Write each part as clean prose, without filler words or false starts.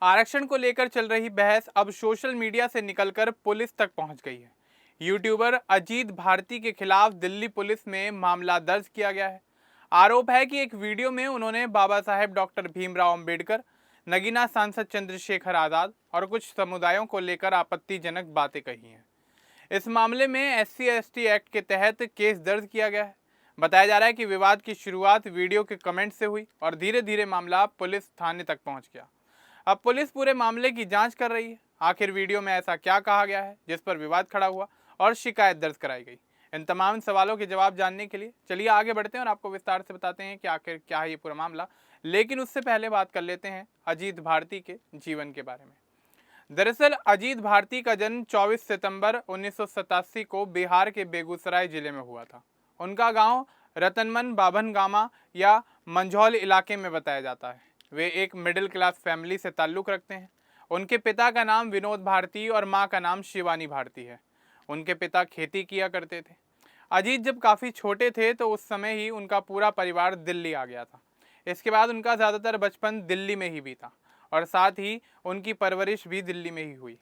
आरक्षण को लेकर चल रही बहस अब सोशल मीडिया से निकलकर पुलिस तक पहुंच गई है। यूट्यूबर अजीत भारती के खिलाफ दिल्ली पुलिस में मामला दर्ज किया गया है। आरोप है कि एक वीडियो में उन्होंने बाबा साहेब डॉक्टर भीमराव अंबेडकर, नगीना सांसद चंद्रशेखर आजाद और कुछ समुदायों को लेकर आपत्तिजनक बातें कही हैं। इस मामले में SC/ST एक्ट के तहत केस दर्ज किया गया है। बताया जा रहा है कि विवाद की शुरुआत वीडियो के कमेंट से हुई और धीरे धीरे मामला पुलिस थाने तक पहुंच गया। अब पुलिस पूरे मामले की जांच कर रही है। आखिर वीडियो में ऐसा क्या कहा गया है जिस पर विवाद खड़ा हुआ और शिकायत दर्ज कराई गई? इन तमाम सवालों के जवाब जानने के लिए चलिए आगे बढ़ते हैं और आपको विस्तार से बताते हैं कि आखिर क्या है ये पूरा मामला। लेकिन उससे पहले बात कर लेते हैं अजीत भारती के जीवन के बारे में। दरअसल अजीत भारती का जन्म 24 सितंबर 1987 को बिहार के बेगूसराय जिले में हुआ था। उनका गांव रतनमन बाभनगामा या मंझौल इलाके में बताया जाता है। वे एक मिडिल क्लास फैमिली से ताल्लुक़ रखते हैं। उनके पिता का नाम विनोद भारती और मां का नाम शिवानी भारती है। उनके पिता खेती किया करते थे। अजीत जब काफ़ी छोटे थे तो उस समय ही उनका पूरा परिवार दिल्ली आ गया था। इसके बाद उनका ज़्यादातर बचपन दिल्ली में ही बीता और साथ ही उनकी परवरिश भी दिल्ली में ही हुई।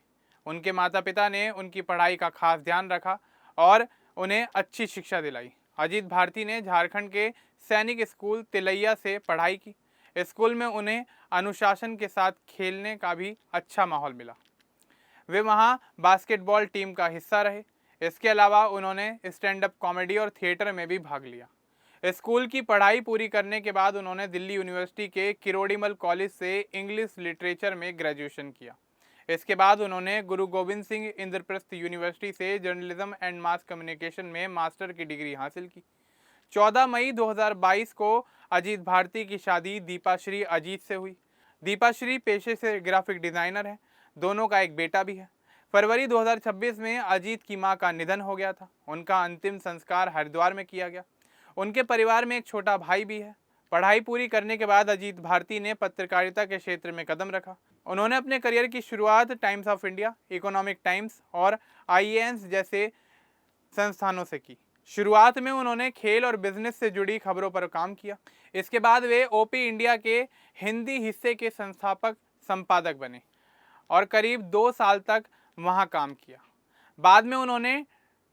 उनके माता पिता ने उनकी पढ़ाई का खास ध्यान रखा और उन्हें अच्छी शिक्षा दिलाई। अजीत भारती ने झारखंड के सैनिक स्कूल तिलैया से पढ़ाई की। स्कूल में उन्हें अनुशासन के साथ खेलने का भी अच्छा माहौल मिला। वे वहां बास्केटबॉल टीम का हिस्सा रहे। इसके अलावा उन्होंने स्टैंड अप कॉमेडी और थिएटर में भी भाग लिया। स्कूल की पढ़ाई पूरी करने के बाद उन्होंने दिल्ली यूनिवर्सिटी के किरोड़ीमल कॉलेज से इंग्लिश लिटरेचर में ग्रेजुएशन किया। इसके बाद उन्होंने गुरु गोविंद सिंह इंद्रप्रस्थ यूनिवर्सिटी से जर्नलिज्म एंड मास कम्युनिकेशन में मास्टर की डिग्री हासिल की। 14 मई 2022 को अजीत भारती की शादी दीपाश्री अजीत से हुई। दीपाश्री पेशे से ग्राफिक डिज़ाइनर है। दोनों का एक बेटा भी है। फरवरी 2026 में अजीत की मां का निधन हो गया था। उनका अंतिम संस्कार हरिद्वार में किया गया। उनके परिवार में एक छोटा भाई भी है। पढ़ाई पूरी करने के बाद अजीत भारती ने पत्रकारिता के क्षेत्र में कदम रखा। उन्होंने अपने करियर की शुरुआत times of India, economic times और IANS जैसे संस्थानों से की। शुरुआत में उन्होंने खेल और बिजनेस से जुड़ी खबरों पर काम किया। इसके बाद वे OP इंडिया के हिंदी हिस्से के संस्थापक संपादक बने और करीब 2 साल तक वहां काम किया। बाद में उन्होंने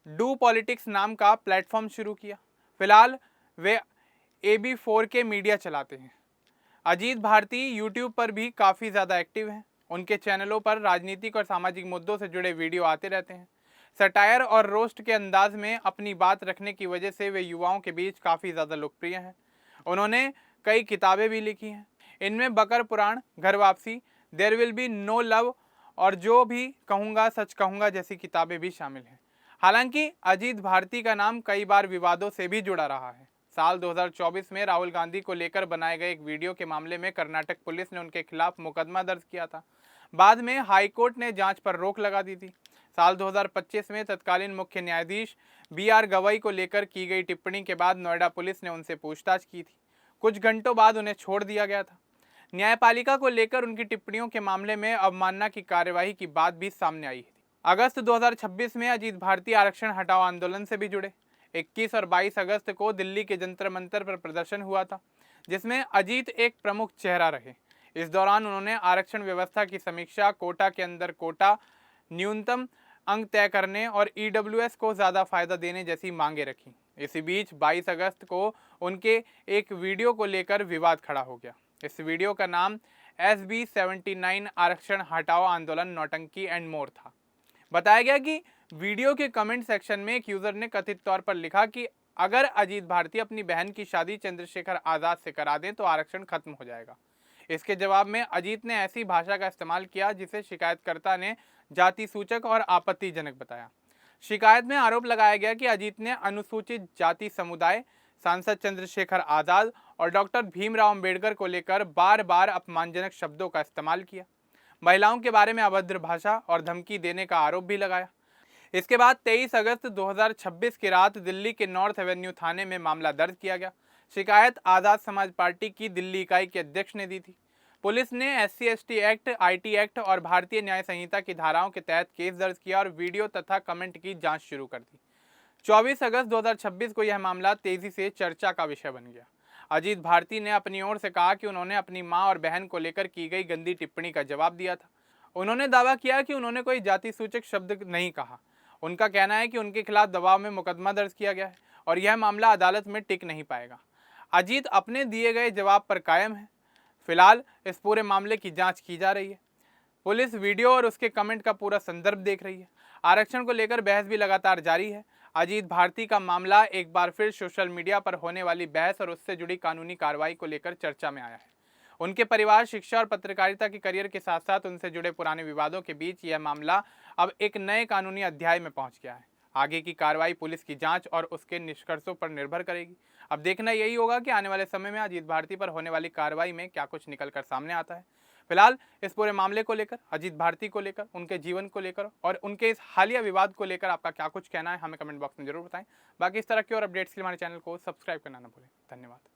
डू पॉलिटिक्स नाम का प्लेटफॉर्म शुरू किया। फिलहाल वे AB4 मीडिया चलाते हैं। अजीत भारती यूट्यूब पर भी काफ़ी ज़्यादा एक्टिव हैं। उनके चैनलों पर राजनीतिक और सामाजिक मुद्दों से जुड़े वीडियो आते रहते हैं। सटायर और रोस्ट के अंदाज में अपनी बात रखने की वजह से वे युवाओं के बीच काफ़ी ज़्यादा लोकप्रिय हैं। उन्होंने कई किताबें भी लिखी हैं। इनमें बकर Puran, Ghar Waapsi, there will be no love और जो भी कहूँगा सच कहूँगा जैसी किताबें भी शामिल हैं। हालांकि अजीत भारती का नाम कई बार विवादों से भी जुड़ा रहा है। साल 2024 में राहुल गांधी को लेकर बनाए गए एक वीडियो के मामले में कर्नाटक पुलिस ने उनके खिलाफ मुकदमा दर्ज किया था। बाद में हाईकोर्ट ने जांच पर रोक लगा दी थी। साल 2025 में तत्कालीन मुख्य न्यायाधीश BR गवई को लेकर की गई टिप्पणी के बाद नोएडा पुलिस ने उनसे पूछताछ की थी। कुछ घंटों बाद उन्हें छोड़ दिया गया था। न्यायपालिका को लेकर उनकी टिप्पणियों के मामले में अवमानना की कार्यवाही की बात भी सामने आई थी। अगस्त 2026 में अजीत भारती आरक्षण हटाओ आंदोलन से भी जुड़े। 21 और 22 अगस्त को दिल्ली के जंतर मंतर पर प्रदर्शन हुआ था, जिसमें अजीत एक प्रमुख चेहरा रहे। इस दौरान उन्होंने आरक्षण व्यवस्था की समीक्षा, कोटा के अंदर कोटा, न्यूनतम अंक तय करने और EWS को ज़्यादा फायदा देने जैसी मांगे रखी। इसी बीच 22 अगस्त को उनके एक वीडियो को लेकर विवाद खड़ा हो गया। इस वीडियो का नाम SB 79 आरक्षण हटाओ आंदोलन नौटंकी एंड मोर था। बताया गया कि वीडियो के कमेंट सेक्शन में एक यूज़र ने कथित तौर पर लिखा कि अगर अजीत भारती अपनी बहन की शादी चंद्रशेखर आज़ाद से करा दें तो आरक्षण खत्म हो जाएगा। इसके जवाब में अजीत ने ऐसी भाषा का इस्तेमाल किया जिसे शिकायतकर्ता ने जाति सूचक और आपत्तिजनक बताया। शिकायत में आरोप लगाया गया कि अजीत ने अनुसूचित जाति समुदाय, सांसद चंद्रशेखर आज़ाद और डॉक्टर भीमराव अंबेडकर को लेकर बार बार अपमानजनक शब्दों का इस्तेमाल किया। महिलाओं के बारे में अभद्र भाषा और धमकी देने का आरोप भी लगाया। इसके बाद 23 अगस्त 2026 की रात दिल्ली के नॉर्थ एवेन्यू थाने में मामला दर्ज किया गया। शिकायत आज़ाद समाज पार्टी की दिल्ली इकाई के अध्यक्ष ने दी थी। पुलिस ने SC/ST एक्ट, IT एक्ट और भारतीय न्याय संहिता की धाराओं के तहत केस दर्ज किया और वीडियो तथा कमेंट की जांच शुरू कर दी। 24 अगस्त 2026 को यह मामला तेजी से चर्चा का विषय बन गया। अजीत भारती ने अपनी ओर से कहा कि उन्होंने अपनी मां और बहन को लेकर की गई गंदी टिप्पणी का जवाब दिया था। उन्होंने दावा किया कि उन्होंने कोई जाति सूचक शब्द नहीं कहा। उनका कहना है कि उनके खिलाफ दबाव में मुकदमा दर्ज किया गया है और यह मामला अदालत में टिक नहीं पाएगा। अजीत अपने दिए गए जवाब पर कायम है। फिलहाल इस पूरे मामले की जांच की जा रही है। पुलिस वीडियो और उसके कमेंट का पूरा संदर्भ देख रही है। आरक्षण को लेकर बहस भी लगातार जारी है। अजीत भारती का मामला एक बार फिर सोशल मीडिया पर होने वाली बहस और उससे जुड़ी कानूनी कार्रवाई को लेकर चर्चा में आया है। उनके परिवार, शिक्षा और पत्रकारिता के करियर के साथ साथ उनसे जुड़े पुराने विवादों के बीच यह मामला अब एक नए कानूनी अध्याय में पहुंच गया है। आगे की कार्रवाई पुलिस की जांच और उसके निष्कर्षों पर निर्भर करेगी। अब देखना यही होगा कि आने वाले समय में अजीत भारती पर होने वाली कार्रवाई में क्या कुछ निकल कर सामने आता है। फिलहाल इस पूरे मामले को लेकर, अजीत भारती को लेकर, उनके जीवन को लेकर और उनके इस हालिया विवाद को लेकर आपका क्या कुछ कहना है, हमें कमेंट बॉक्स में जरूर बताएं। बाकी इस तरह के और अपडेट्स के लिए हमारे चैनल को सब्सक्राइब करना ना भूलें। धन्यवाद।